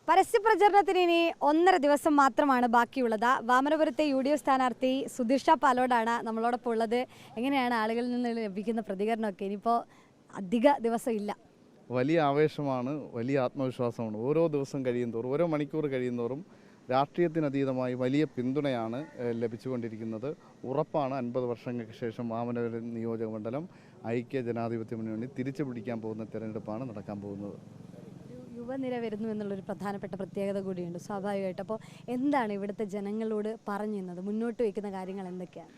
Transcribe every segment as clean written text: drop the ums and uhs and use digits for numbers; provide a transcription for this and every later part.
പരസ്യപ്രചരണത്തിന് ഇനി 1.5 ദിവസം മാത്രമാണ് ബാക്കിയുള്ളത്. വാമനപുരത്തെ UDF സ്ഥാനാർത്ഥി സുധീർഷ പാലോടാണ് നമ്മളോടൊപ്പം ഉള്ളത്. എങ്ങനെയാണ് ആളുകളിൽ നിന്ന് ലഭിക്കുന്ന പ്രതികരണമൊക്കെ? ഇനിയിപ്പോൾ അധിക ദിവസം ഇല്ല. വലിയ ആവേശമാണ്, വലിയ ആത്മവിശ്വാസമാണ്. ഓരോ ദിവസം കഴിയുന്തോറും, ഓരോ മണിക്കൂർ കഴിയുന്തോറും രാഷ്ട്രീയത്തിനതീതമായി വലിയ പിന്തുണയാണ് ലഭിച്ചുകൊണ്ടിരിക്കുന്നത്. ഉറപ്പാണ് 50 വർഷങ്ങൾക്ക് ശേഷം വാമനപുരം നിയോജകമണ്ഡലം ഐക്യ ജനാധിപത്യ മുന്നണി തിരിച്ചു പിടിക്കാൻ പോകുന്ന തെരഞ്ഞെടുപ്പാണ് നടക്കാൻ പോകുന്നത്. യുവനിര വരുന്നു എന്നുള്ളൊരു പ്രധാനപ്പെട്ട പ്രത്യേകത കൂടിയുണ്ട് സ്വാഭാവികമായിട്ട്. അപ്പോൾ എന്താണ് ഇവിടുത്തെ ജനങ്ങളോട് പറഞ്ഞിരുന്നത്? മുന്നോട്ട് വയ്ക്കുന്ന കാര്യങ്ങൾ എന്തൊക്കെയാണ്?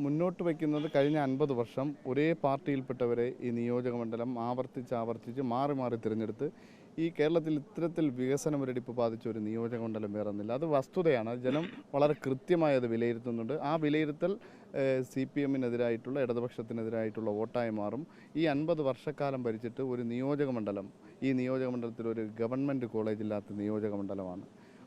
മുന്നോട്ട് വയ്ക്കുന്നത് കഴിഞ്ഞ 50 വർഷം ഒരേ പാർട്ടിയിൽപ്പെട്ടവരെ ഈ നിയോജകമണ്ഡലം ആവർത്തിച്ച് മാറി മാറി തിരഞ്ഞെടുത്ത് ഈ കേരളത്തിൽ ഇത്തരത്തിൽ വികസന മുരടിപ്പ് ബാധിച്ച ഒരു നിയോജകമണ്ഡലം വേറൊന്നില്ല. അത് വസ്തുതയാണ്. ജനം വളരെ കൃത്യമായി അത് വിലയിരുത്തുന്നുണ്ട്. ആ വിലയിരുത്തൽ CPM-നെതിരായിട്ടുള്ള, ഇടതുപക്ഷത്തിനെതിരായിട്ടുള്ള വോട്ടായി മാറും. ഈ 50 വർഷക്കാലം ഭരിച്ചിട്ട് ഒരു നിയോജകമണ്ഡലം, ഈ നിയോജകമണ്ഡലത്തിൽ ഒരു ഗവൺമെൻറ് കോളേജില്ലാത്ത നിയോജകമണ്ഡലമാണ്.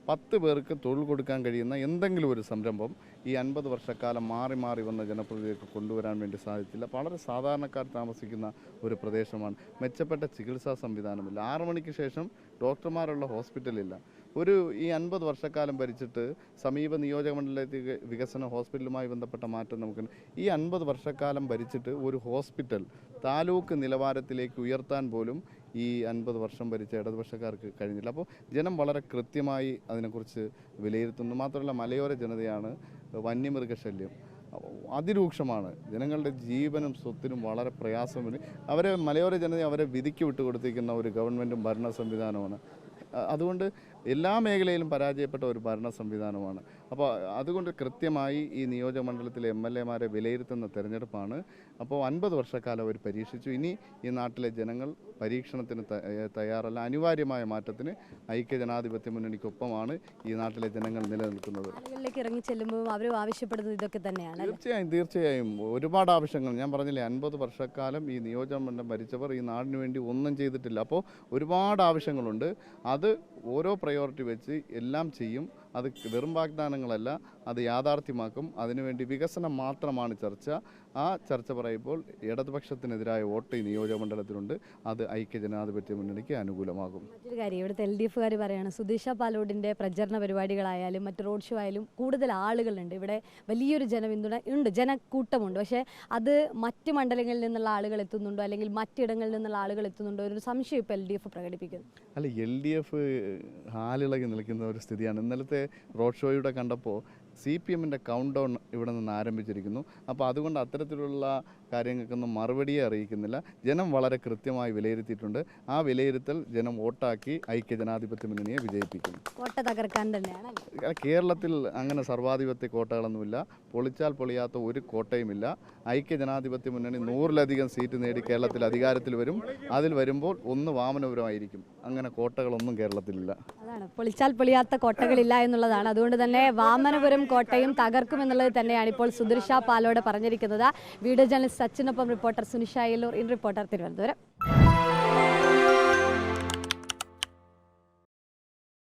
10 പേർക്ക് തൊഴിൽ കൊടുക്കാൻ കഴിയുന്ന എന്തെങ്കിലും ഒരു സംരംഭം ഈ 50 വർഷക്കാലം മാറി മാറി വന്ന ജനപ്രതിനിധികൾക്ക് കൊണ്ടുവരാൻ വേണ്ടി സാധിച്ചില്ല. വളരെ സാധാരണക്കാർ താമസിക്കുന്ന ഒരു പ്രദേശമാണ്. മെച്ചപ്പെട്ട ചികിത്സാ സംവിധാനമില്ല. 6 മണിക്ക് ശേഷം ഡോക്ടർമാരുള്ള ഹോസ്പിറ്റലില്ല. ഈ 50 വർഷക്കാലം ഭരിച്ചിട്ട് സമീപ നിയോജകമണ്ഡലത്തിലെ വികസന ഹോസ്പിറ്റലുമായി ബന്ധപ്പെട്ട മാറ്റം നമുക്ക് ഈ 50 വർഷക്കാലം ഭരിച്ചിട്ട് ഒരു ഹോസ്പിറ്റൽ താലൂക്ക് നിലവാരത്തിലേക്ക് ഉയർത്താൻ പോലും ഈ 50 വർഷം ഭരിച്ച ഇടതുപക്ഷക്കാർക്ക് കഴിഞ്ഞില്ല. അപ്പോൾ ജനം വളരെ കൃത്യമായി അതിനെക്കുറിച്ച് വിലയിരുത്തുന്നു. മാത്രമല്ല, മലയോര ജനതയാണ്. വന്യമൃഗശല്യം അതിരൂക്ഷമാണ്. ജനങ്ങളുടെ ജീവനും സ്വത്തിനും വളരെ പ്രയാസമുണ്ട്. മലയോര ജനതയെ അവരെ വിധിക്ക് വിട്ടുകൊടുത്തിരിക്കുന്ന ഒരു ഗവൺമെൻറ്റും ഭരണ സംവിധാനമാണ്. അതുകൊണ്ട് എല്ലാ മേഖലയിലും പരാജയപ്പെട്ട ഒരു ഭരണ സംവിധാനമാണ്. അപ്പോൾ അതുകൊണ്ട് കൃത്യമായി ഈ നിയോജകമണ്ഡലത്തിലെ MLA-മാരെ വിലയിരുത്തുന്ന തെരഞ്ഞെടുപ്പാണ്. അപ്പോൾ 50 വർഷക്കാലം അവർ പരീക്ഷിച്ചു. ഇനി ഈ നാട്ടിലെ ജനങ്ങൾ പരീക്ഷണത്തിന് തയ്യാറല്ല. അനിവാര്യമായ മാറ്റത്തിന് ഐക്യ ജനാധിപത്യ മുന്നണിക്കൊപ്പമാണ് ഈ നാട്ടിലെ ജനങ്ങൾ നിലനിൽക്കുന്നത്. ആളുകളിലേക്ക് ഇറങ്ങി ചെല്ലുമ്പോൾ അവർ ആവശ്യപ്പെടുന്നത് ഇതൊക്കെ തന്നെയാണ്. തീർച്ചയായും ഒരുപാട് ആവശ്യങ്ങൾ. ഞാൻ പറഞ്ഞില്ലേ, 50 വർഷക്കാലം ഈ നിയോജകമണ്ഡലം ഭരിച്ചവർ ഈ നാടിന് വേണ്ടി ഒന്നും ചെയ്തിട്ടില്ല. അപ്പോൾ ഒരുപാട് ആവശ്യങ്ങളുണ്ട്. അത് ഓരോ പ്രയോറിറ്റി വെച്ച് എല്ലാം ചെയ്യും. അത് വെറും വാഗ്ദാനങ്ങളല്ല, അത് യാഥാർത്ഥ്യമാക്കും. അതിനുവേണ്ടി വികസനം മാത്രമാണ് ചർച്ച. ആ ചർച്ച പറയുമ്പോൾ ഇടതുപക്ഷത്തിനെതിരായ വോട്ട് ഈ നിയോജകമണ്ഡലത്തിലുണ്ട്. അത് ഐക്യ ജനാധിപത്യ മുന്നണിക്ക് അനുകൂലമാകും. മറ്റൊരു കാര്യം, ഇവിടുത്തെ LDF-കാർ പറയുകയാണ്, സുധീർഷ പാലോടിൻ്റെ പ്രചരണ പരിപാടികളായാലും മറ്റ് റോഡ് ഷോ ആയാലും കൂടുതൽ ആളുകളുണ്ട്. ഇവിടെ വലിയൊരു ജനപിന്തുണ ഉണ്ട്, ജനക്കൂട്ടമുണ്ട്. പക്ഷേ അത് മറ്റ് മണ്ഡലങ്ങളിൽ നിന്നുള്ള ആളുകൾ എത്തുന്നുണ്ടോ, അല്ലെങ്കിൽ മറ്റിടങ്ങളിൽ നിന്നുള്ള ആളുകൾ എത്തുന്നുണ്ടോ, ഒരു സംശയം ഇപ്പോൾ LDF പ്രകടിപ്പിക്കുന്നു. LDF ഹാലിളകി നിൽക്കുന്ന ഒരു സ്ഥിതിയാണ്. ഇന്നലത്തെ റോഡ് ഷോയുടെ കണ്ടപ്പോൾ CPM-ൻ്റെ കൗണ്ട് ഡൗൺ ഇവിടെ നിന്ന് ആരംഭിച്ചിരിക്കുന്നു. അപ്പോൾ അതുകൊണ്ട് അത്തരത്തിലുള്ള കാര്യങ്ങൾക്കൊന്നും മറുപടിയെ അറിയിക്കുന്നില്ല. ജനം വളരെ കൃത്യമായി വിലയിരുത്തിയിട്ടുണ്ട്. ആ വിലയിരുത്തൽ ജനം വോട്ടാക്കി ഐക്യ ജനാധിപത്യ മുന്നണിയെ വിജയിപ്പിക്കും. കോട്ട തകർക്കാൻ തന്നെയാണ്. കേരളത്തിൽ അങ്ങനെ സർവാധിപത്യ കോട്ടകളൊന്നുമില്ല. പൊളിച്ചാൽ പൊളിയാത്ത ഒരു കോട്ടയുമില്ല. ഐക്യ ജനാധിപത്യ മുന്നണി 100-ലധികം സീറ്റ് നേടി കേരളത്തിൽ അധികാരത്തിൽ വരും. അതിൽ വരുമ്പോൾ ഒന്ന് വാമനപുരമായിരിക്കും. അങ്ങനെ കോട്ടകളൊന്നും കേരളത്തിലില്ല. അതാണ്, പൊളിച്ചാൽ പൊളിയാത്ത കോട്ടകളില്ല എന്നുള്ളതാണ്. അതുകൊണ്ട് തന്നെ വാമനപുരം കോട്ടയും തകർക്കുമെന്നുള്ളത് തന്നെയാണ് ഇപ്പോൾ സുധീർഷ പാലോട് പറഞ്ഞിരിക്കുന്നത്. വീഡിയോ ജേർണലിസ്റ്റ് സച്ചിനൊപ്പം reporter Sunisha Yellur, in reporter, Thiruvananthapuram.